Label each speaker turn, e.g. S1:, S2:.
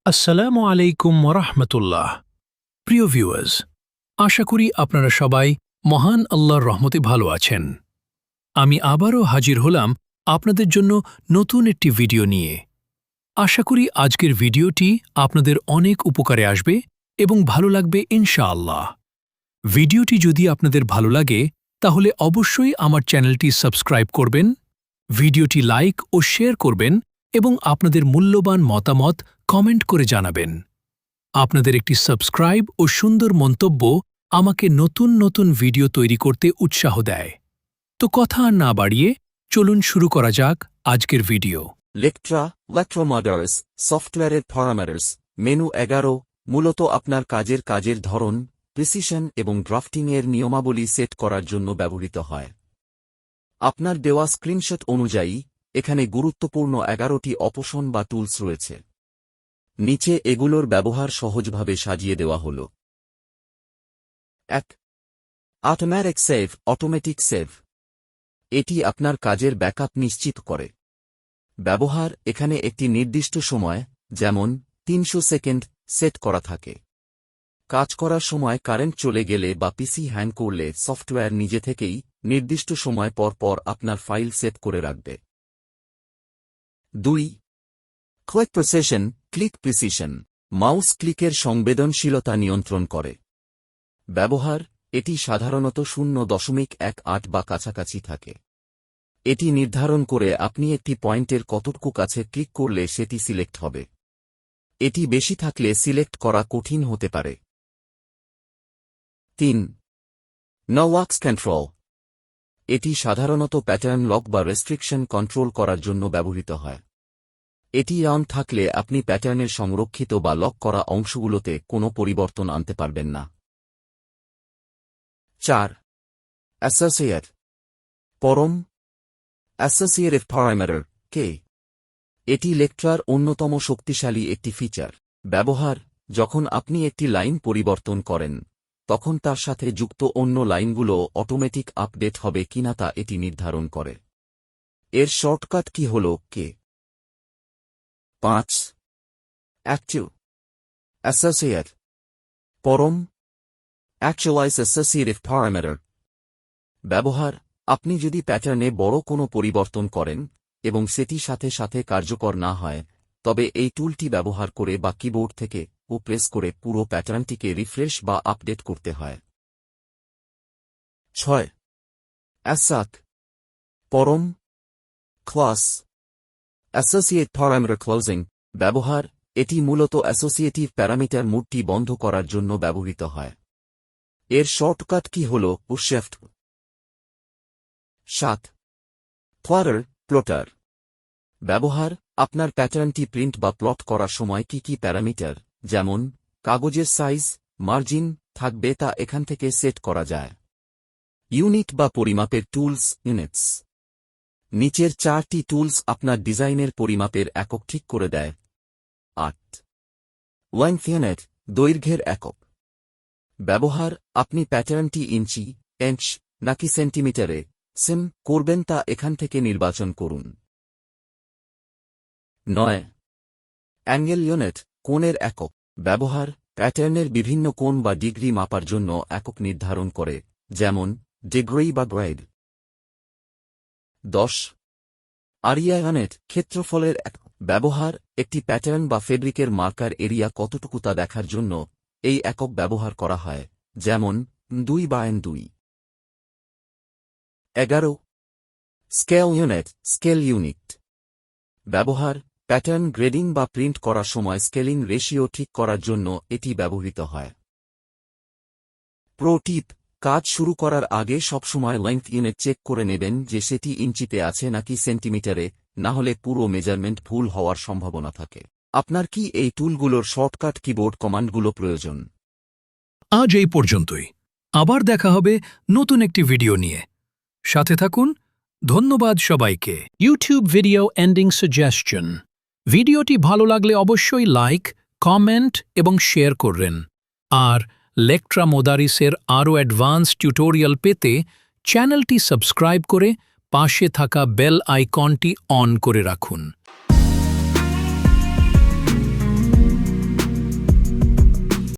S1: আসসালামু আলাইকুম ওরহমতুল্লাহ। প্রিয় ভিউয়ার্স, আশা করি আপনারা সবাই মহান আল্লাহর রহমতে ভালো আছেন। আমি আবারও হাজির হলাম আপনাদের জন্য নতুন একটি ভিডিও নিয়ে। আশা করি আজকের ভিডিওটি আপনাদের অনেক উপকারে আসবে এবং ভালো লাগবে ইনশাআল্লাহ। ভিডিওটি যদি আপনাদের ভালো লাগে তাহলে অবশ্যই আমার চ্যানেলটি সাবস্ক্রাইব করবেন, ভিডিওটি লাইক ও শেয়ার করবেন এবং আপনাদের মূল্যবান মতামত কমেন্ট করে জানাবেন। আপনাদের একটি সাবস্ক্রাইব ও সুন্দর মন্তব্য আমাকে নতুন নতুন ভিডিও তৈরি করতে উৎসাহ দেয়। তো কথা আর না বাড়িয়ে চলুন শুরু করা যাক আজকের ভিডিও।
S2: লেক্ট্রোমডার্স সফটওয়্যারের প্যারামিটার্স মেনু 11 মূলত আপনার কাজের ধরন, প্রিসিশন এবং ড্রাফটিংয়ের নিয়মাবলী সেট করার জন্য ব্যবহৃত হয়। আপনার দেওয়া স্ক্রিনশট অনুযায়ী এখানে গুরুত্বপূর্ণ 11টি অপশন বা টুলস রয়েছে। নিচে এগুলোর ব্যবহার সহজভাবে সাজিয়ে দেওয়া হল। 1. Automatic save. এটি আপনার কাজের ব্যাকআপ নিশ্চিত করে। ব্যবহার এখানে একটি নির্দিষ্ট সময়, যেমন 300 সেকেন্ড সেট করা থাকে। কাজ করার সময় কারেন্ট চলে গেলে বা পিসি হ্যাং করলে সফটওয়্যার নিজে থেকেই নির্দিষ্ট সময় পর পর আপনার ফাইল সেভ করে রাখবে। 2. Click precision. মাউস ক্লিকের সংবেদনশীলতা নিয়ন্ত্রণ করে। ব্যবহার এটি সাধারণত 0.18 বা কাছাকাছি থাকে। এটি নির্ধারণ করে আপনি একটি পয়েন্টের কতটুকু কাছে ক্লিক করলে সেটি সিলেক্ট হবে। এটি বেশি থাকলে সিলেক্ট করা কঠিন হতে পারে। 3. Wax control. এটি সাধারণত প্যাটার্ন লক বা রেস্ট্রিকশন কন্ট্রোল করার জন্য ব্যবহৃত হয়। এটি অন থাকলে আপনি প্যাটার্নের সংরক্ষিত বা লক করা অংশগুলোতে কোনো পরিবর্তন আনতে পারবেন না। 4. অ্যাসোসিয়েট পরম অ্যাসোসিয়েটিভ প্যারামিটার কে। এটি লেকচার অন্যতম শক্তিশালী একটি ফিচার। ব্যবহার যখন আপনি একটি লাইন পরিবর্তন করেন, তখন তার সাথে যুক্ত অন্য লাইনগুলো অটোমেটিক আপডেট হবে কিনা তা এটি নির্ধারণ করে। এর শর্টকাট কি হল কে। 5. অ্যাকটিভ অ্যাসোসিয়েট পরম অ্যাকচুয়ালাইজ অ্যাসোসিয়েটিভ প্যারামিটার। ব্যবহার আপনি যদি প্যাটার্নে বড় কোনো পরিবর্তন করেন এবং সেটি সাথে সাথে কার্যকর না হয়, তবে এই টুলটি ব্যবহার করে বা কিবোর্ড থেকে প্রেস করে পুরো প্যাটার্নটিকে রিফ্রেশ বা আপডেট করতে হয়। 6. অ্যাসাক পরম ক্লাস অ্যাসোসিয়েট প্যারামিটার ক্লোজিং। ব্যবহার এটি মূলত অ্যাসোসিয়েটিভ প্যারামিটার মুডটি বন্ধ করার জন্য ব্যবহৃত হয়। এর শর্টকাট কি হল শিফট। 7. প্লটার। ব্যবহার আপনার প্যাটার্নটি প্রিন্ট বা প্লট করার সময় কি প্যারামিটার, যেমন কাগজের সাইজ, মার্জিন থাকবে তা এখান থেকে সেট করা যায়। ইউনিট বা পরিমাপের টুলস ইউনিটস। নিচের 4টি টুলস আপনার ডিজাইনের পরিমাপের একক ঠিক করে দেয়। 8. লেংথ ইউনিট দৈর্ঘ্যের একক। ব্যবহার আপনি প্যাটার্নটি ইঞ্চি, ইঞ্চ নাকি সেন্টিমিটারে সিম করবেন তা এখান থেকে নির্বাচন করুন। 9. অ্যাঙ্গেল ইউনিট কোণের একক। ব্যবহার প্যাটার্নের বিভিন্ন কোণ বা ডিগ্রি মাপার জন্য একক নির্ধারণ করে, যেমন ডিগ্রি বা গ্রেড। 10. আরিয়া ইউনিট ক্ষেত্রফলের একক। ব্যবহার একটি প্যাটার্ন বা ফেব্রিকের মার্কার এরিয়া কতটুকু তা দেখার জন্য এই একক ব্যবহার করা হয়, যেমন 2/2। 11. Scale unit. ব্যবহার প্যাটার্ন গ্রেডিং বা প্রিন্ট করার সময় স্কেলিং রেশিও ঠিক করার জন্য এটি ব্যবহৃত হয়। প্রো টিপ কাজ শুরু করার আগে সবসময় লেংথ ইউনিট চেক করে নেবেন যে সেটি ইঞ্চিতে আছে নাকি সেন্টিমিটারে, না হলে পুরো মেজারমেন্ট ভুল হওয়ার সম্ভাবনা থাকে। আপনার কি এই টুলগুলোর শর্টকাট কিবোর্ড কমান্ডগুলো প্রয়োজন?
S1: আজ এই পর্যন্তই। আবার দেখা হবে নতুন একটি ভিডিও নিয়ে। সাথে থাকুন। ধন্যবাদ সবাইকে। YouTube video ending suggestion. ভিডিওটি ভালো লাগলে অবশ্যই লাইক, কমেন্ট এবং শেয়ার করবেন। আর লেকট্রা মোদারিসের আরও অ্যাডভান্স টিউটোরিয়াল পেতে চ্যানেলটি সাবস্ক্রাইব করে পাশে থাকা বেল আইকনটি অন করে রাখুন।